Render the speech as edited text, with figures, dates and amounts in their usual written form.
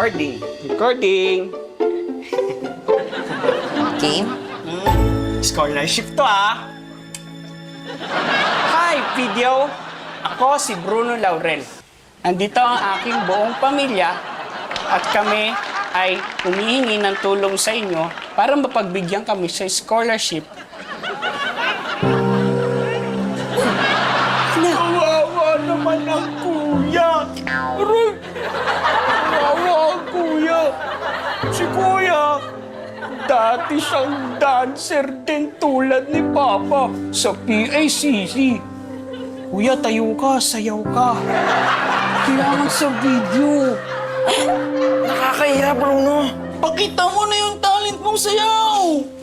Recording. Recording. Game? Scholarship to, ah. Hi, video. Ako si Bruno Laurel. Nandito ang aking buong pamilya at kami ay humihingi ng tulong sa inyo para mapagbigyan kami sa scholarship. Kawawa naman ang kuya. Aray! Kawawa ang kuya. Si kuya, dati siyang dancer din tulad ni Papa sa PACC. Kuya, tayo ka, sayaw ka. Kailangan sa video. Nakakahiya, Bruno. Pakita mo na yung talent mong sayaw.